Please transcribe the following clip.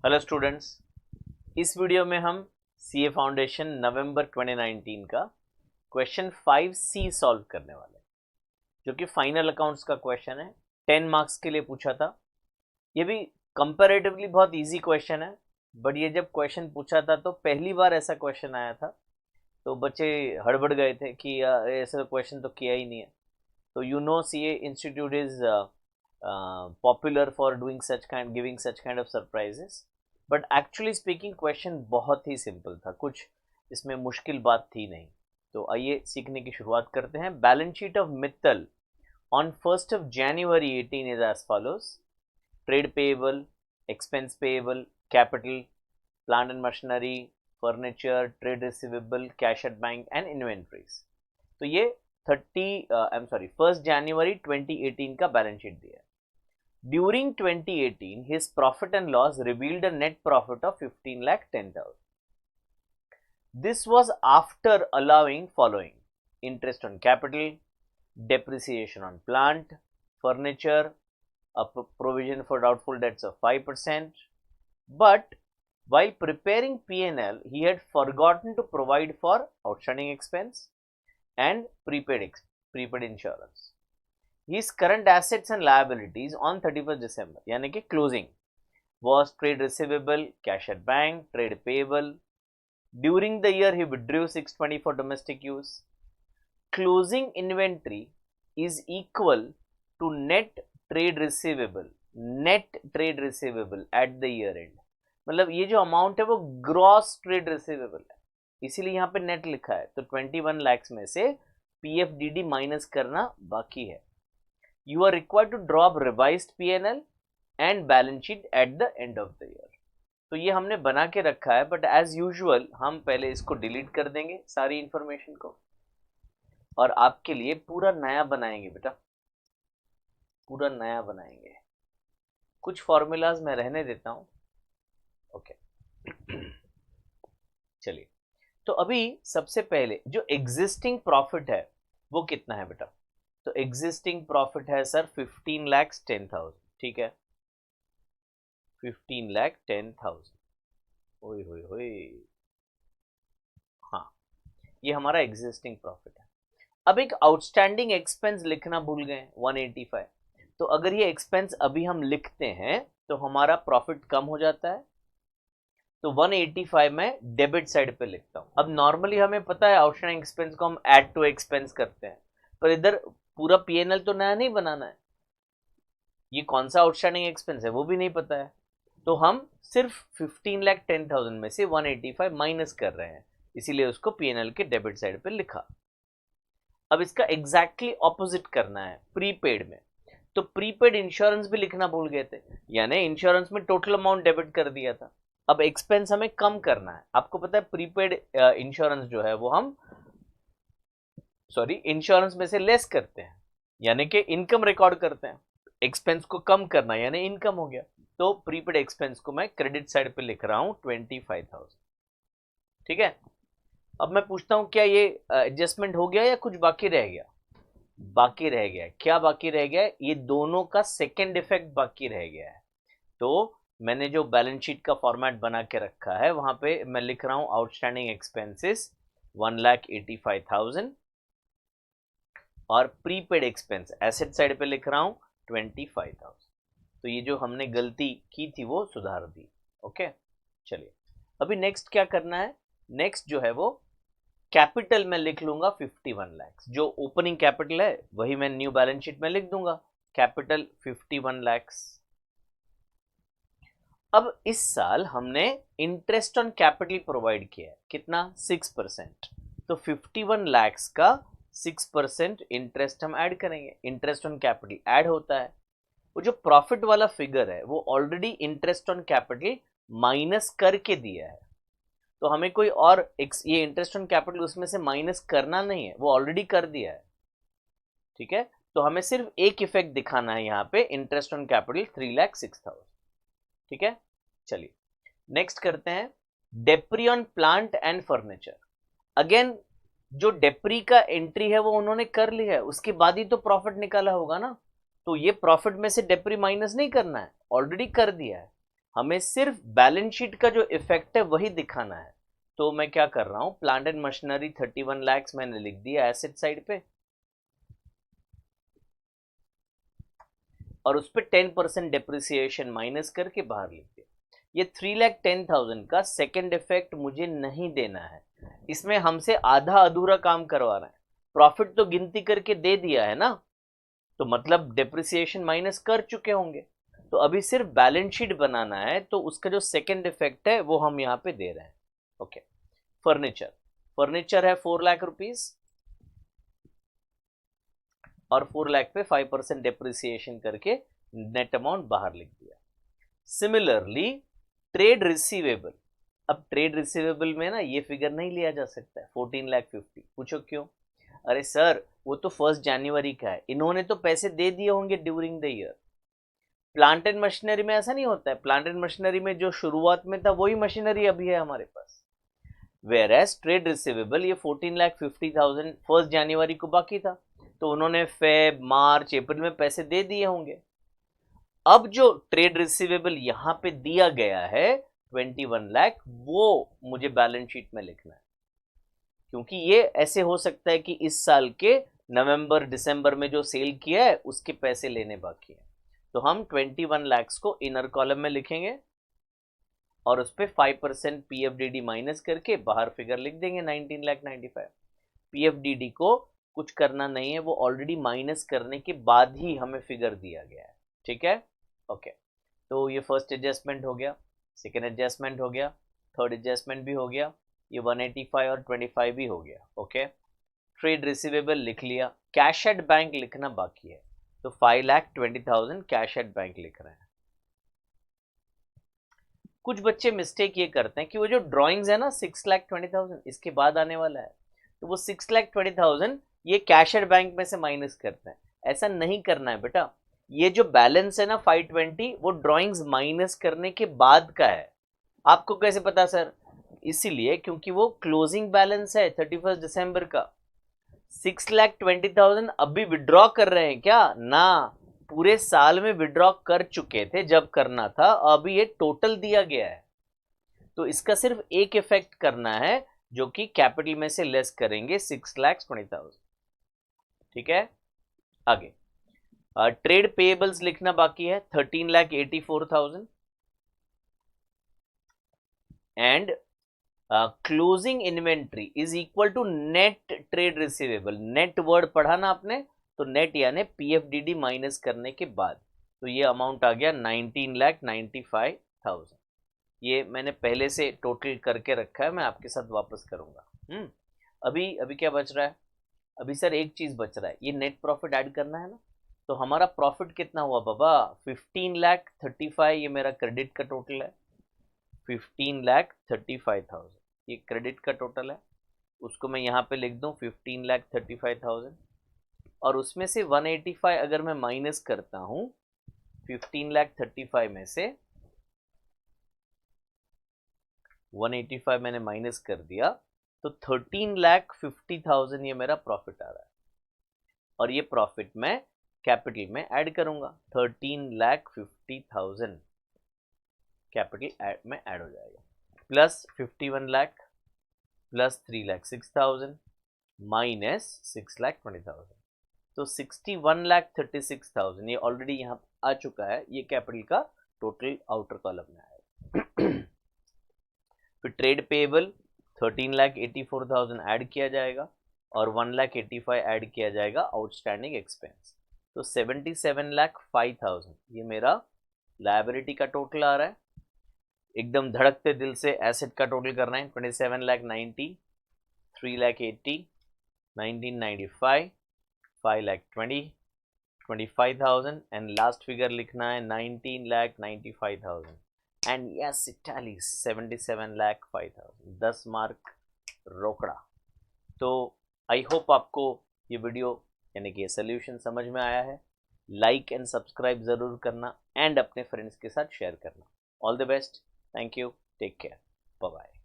Hello students, इस video में हम सीए फाउंडेशन नवंबर 2019 का क्वेश्चन 5C सॉल्व करने वाले हैं, जो कि फाइनल अकाउंट्स का क्वेश्चन है। 10 मार्क्स के लिए पूछा था। ये भी कंपैरेटिवली बहुत इजी क्वेश्चन है, बट ये जब क्वेश्चन पूछा था तो पहली बार ऐसा क्वेश्चन आया था, तो बच्चे हड़बड़ गए थे कि ऐसा क्वेश्चन तो किया ही नहीं है। तो you know CA institute is popular for doing giving such kind of surprises, but actually speaking question बहुत ही सिंपल था, कुछ इसमें मुश्किल बात थी नहीं। तो आइए सीखने की शुरुआत करते हैं। Balance sheet of Mittal on 1st of January 18 is as follows: trade payable, expense payable, capital, plant and machinery, furniture, trade receivable, cash at bank and inventories। तो ये 1st January 2018 का बैलेंस शीट दिया है। During 2018, his profit and loss revealed a net profit of 15,10,000. This was after allowing following: interest on capital, depreciation on plant, furniture, a provision for doubtful debts of 5%. But while preparing P&L, he had forgotten to provide for outstanding expense and prepaid insurance. His current assets and liabilities on 31st December, यानी कि closing, was trade receivable, cash at bank, trade payable. During the year, he withdrew 620 for domestic use. Closing inventory is equal to net trade receivable at the year end। मतलब ये जो amount है वो gross trade receivable है, इसीलिए यहाँ पे net लिखा है। तो 21 लाख में से पीएफडीडी माइनस करना बाकी है। You are required to draw up revised P&L and balance sheet at the end of the year। तो ये हमने बना के रखा है, बट एज यूजुअल हम पहले इसको डिलीट कर देंगे सारी इंफॉर्मेशन को, और आपके लिए पूरा नया बनाएंगे बेटा, पूरा नया बनाएंगे। कुछ फॉर्मूलाज मैं रहने देता हूं। ओके चलिए, तो अभी सबसे पहले जो एग्जिस्टिंग प्रॉफिट है वो कितना है बेटा? तो एग्जिस्टिंग प्रॉफिट है सर 15,10,000, ठीक है, 15,10,000। ओए होए होए, हाँ, ये हमारा एग्जिस्टिंग प्रॉफिट है। अब एक आउटस्टैंडिंग एक्सपेंस लिखना भूल गए, 185। तो अगर ये एक्सपेंस अभी हम लिखते हैं तो हमारा प्रॉफिट कम हो जाता है। तो 185 में डेबिट साइड पे लिखता हूं। अब नॉर्मली हमें पता है आउटस्टैंडिंग एक्सपेंस को हम ऐड टू एक्सपेंस करते हैं, पर इधर पूरा पीएनएल तो नया नहीं बनाना है, ये कौन सा आउटस्टैंडिंग एक्सपेंस है वो भी नहीं पता है। तो हम सिर्फ 15,10,000 में से 185 माइनस कर रहे हैं, इसीलिए उसको पीएनएल के डेबिट साइड पे लिखा। अब इसका एग्जैक्टली ऑपोजिट करना है प्रीपेड में। तो प्रीपेड इंश्योरेंस भी लिखना भूल गए थे, यानी इंश्योरेंस में टोटल अमाउंट डेबिट कर दिया था। अब एक्सपेंस हमें कम करना है। आपको पता है प्रीपेड इंश्योरेंस जो है वो हम इंश्योरेंस में से लेस करते हैं, यानी कि इनकम रिकॉर्ड करते हैं। एक्सपेंस को कम करना यानी इनकम हो गया। तो प्रीपेड एक्सपेंस को मैं क्रेडिट साइड पे लिख रहा हूं 25,000, ठीक है। अब मैं पूछता हूं क्या ये एडजस्टमेंट हो गया या कुछ बाकी रह गया? बाकी रह गया। क्या बाकी रह गया? ये दोनों का सेकेंड इफेक्ट बाकी रह गया है। तो मैंने जो बैलेंस शीट का फॉर्मेट बना के रखा है वहां पे मैं लिख रहा हूं आउटस्टैंडिंग एक्सपेंसेस 1,85,000 और प्रीपेड एक्सपेंस एसेट साइड पे लिख रहा हूं 25,000। तो ये जो हमने गलती की थी वो सुधार दी। ओके चलिए, अभी नेक्स्ट क्या करना है? नेक्स्ट जो है वो कैपिटल में लिख लूंगा 51 लाख। जो ओपनिंग कैपिटल है वही मैं न्यू बैलेंस शीट में लिख दूंगा, कैपिटल 51 लाख। अब इस साल हमने इंटरेस्ट ऑन कैपिटल प्रोवाइड किया है, कितना? 6%। तो 51 लाख का 6% इंटरेस्ट हम ऐड करेंगे। इंटरेस्ट ऑन कैपिटल ऐड होता है, वो जो प्रॉफिट वाला फिगर है वो already interest on capital minus करके दिया है। तो हमें कोई और ये इंटरेस्ट ऑन कैपिटल उसमें से माइनस करना नहीं है, वो ऑलरेडी कर दिया है, ठीक है। तो हमें सिर्फ एक इफेक्ट दिखाना है यहाँ पे, इंटरेस्ट ऑन कैपिटल 3,06,000, ठीक है। चलिए नेक्स्ट करते हैं depre on plant and furniture. Again जो डेप्री का एंट्री है वो उन्होंने कर ली है, उसके बाद ही तो प्रॉफिट निकाला होगा ना। तो ये प्रॉफिट में से डेप्री माइनस नहीं करना है, ऑलरेडी कर दिया है। हमें सिर्फ बैलेंस शीट का जो इफेक्ट है वही दिखाना है। तो मैं क्या कर रहा हूं, प्लांट एंड मशीनरी 31 लाख मैंने लिख दिया एसेट साइड पे, और उस पर 10% डिप्रिसिएशन माइनस करके बाहर लिख दिया। ये 3,10,000 का सेकेंड इफेक्ट मुझे नहीं देना है, इसमें हमसे आधा अधूरा काम करवा रहा है। प्रॉफिट तो गिनती करके दे दिया है ना, तो मतलब डिप्रिसिएशन माइनस कर चुके होंगे। तो अभी सिर्फ बैलेंस शीट बनाना है, तो उसका जो सेकेंड इफेक्ट है वो हम यहाँ पे दे रहे हैं। ओके, फर्नीचर, फर्नीचर है 4 लाख रुपीज, और 4 लाख पे 5% डिप्रिसिएशन करके नेट अमाउंट बाहर लिख दिया। सिमिलरली ट्रेड रिसीवेबल, अब ट्रेड रिसीवेबल में ना ये फिगर नहीं लिया जा सकता है 14,50,000। पूछो क्यों? अरे सर वो तो 1 जनवरी का है, इन्होंने तो पैसे दे दिए होंगे during the year. Plant and machinery में ऐसा नहीं होता है, प्लांट एंड मशीनरी में जो शुरुआत में था वही मशीनरी अभी है हमारे पास। वेयर एज ट्रेड रिसीवेबल ये 14,50,000 1 जनवरी को बाकी था, तो उन्होंने फेब मार्च अप्रैल में पैसे दे दिए होंगे। अब जो ट्रेड रिसीवेबल यहां पे दिया गया है 21 लाख, वो मुझे बैलेंस शीट में लिखना है, क्योंकि ये ऐसे हो सकता है कि इस साल के नवंबर दिसंबर में जो सेल किया है उसके पैसे लेने बाकी है। तो हम 21 लाख को इनर कॉलम में लिखेंगे और उस पर 5% पीएफडीडी माइनस करके बाहर फिगर लिख देंगे 19,95,000। पीएफडीडी को कुछ करना नहीं है, वो ऑलरेडी माइनस करने के बाद ही हमें फिगर दिया गया है। ठीक है, ओके। तो ये फर्स्ट एडजस्टमेंट हो गया, सेकेंड एडजस्टमेंट हो गया, थर्ड एडजस्टमेंट भी हो गया, ये 185 और 25 भी हो गया। ओके, ट्रेड रिसीवेबल लिख लिया, कैश एट बैंक लिखना बाकी है, तो 5,20,000 कैश एट बैंक लिख रहे हैं। कुछ बच्चे मिस्टेक ये करते हैं कि वो जो ड्राइंग्स है ना 6,20,000 इसके बाद आने वाला है, तो वो 6,20,000 ये कैश एट बैंक में से माइनस करते हैं। ऐसा नहीं करना है बेटा, ये जो बैलेंस है ना 520 वो ड्राइंग्स माइनस करने के बाद का है। आपको कैसे पता सर? इसीलिए क्योंकि वो क्लोजिंग बैलेंस है 31 दिसंबर का। 6,20,000 अभी विड्रॉ कर रहे हैं क्या? ना, पूरे साल में विड्रॉ कर चुके थे जब करना था, अभी ये टोटल दिया गया है। तो इसका सिर्फ एक इफेक्ट करना है जो कि कैपिटल में से लेस करेंगे 6,20,000। ठीक है, आगे ट्रेड पेएबल्स लिखना बाकी है 13,84,000 and closing inventory is equal to net trade receivable. Net word पढ़ा ना आपने, तो नेट यानी पीएफडीडी माइनस करने के बाद, तो ये अमाउंट आ गया 19,95,000। ये मैंने पहले से टोटल करके रखा है, मैं आपके साथ वापस करूंगा। अभी अभी क्या बच रहा है? अभी सर एक चीज बच रहा है, ये नेट प्रॉफिट ऐड करना है ना। तो हमारा प्रॉफिट कितना हुआ बाबा? 15,35,000, ये मेरा क्रेडिट का टोटल है। 15,35,000 ये क्रेडिट का टोटल है, उसको मैं यहाँ पे लिख दूं 15,35,000, और उसमें से 185 अगर मैं माइनस करता हूं 15,35,000 में से 185 मैंने माइनस कर दिया, तो 13,50,000 ये मेरा प्रॉफिट आ रहा है, और ये प्रॉफिट मैं कैपिटल में ऐड करूंगा। 13,50,000 कैपिटल में ऐड हो जाएगा, प्लस 51 लाख प्लस 3,06,000 माइनस 6,20,000, तो 61,36,000 ये ऑलरेडी यहाँ आ चुका है, ये कैपिटल का टोटल आउटर कॉलम में आएगा। फिर ट्रेड पेएबल 13,84,000 ऐड किया जाएगा और 1,85,000 ऐड किया जाएगा आउटस्टैंडिंग एक्सपेंस, तो 77,05,000 ये मेरा लायबिलिटी का टोटल आ रहा है। एकदम धड़कते दिल से एसेट का टोटल करना है 27,90,000, 3,80,000, 19,95,000, 5,20,000, 25,000 एंड लास्ट फिगर लिखना है 19,95,000 and yes it tallies 77,05,000। 10 mark रोकड़ा। तो आई होप आपको ये वीडियो यानी कि ये सोल्यूशन समझ में आया है। लाइक एंड सब्सक्राइब जरूर करना एंड अपने फ्रेंड्स के साथ शेयर करना। All the best, thank you, take care, bye bye.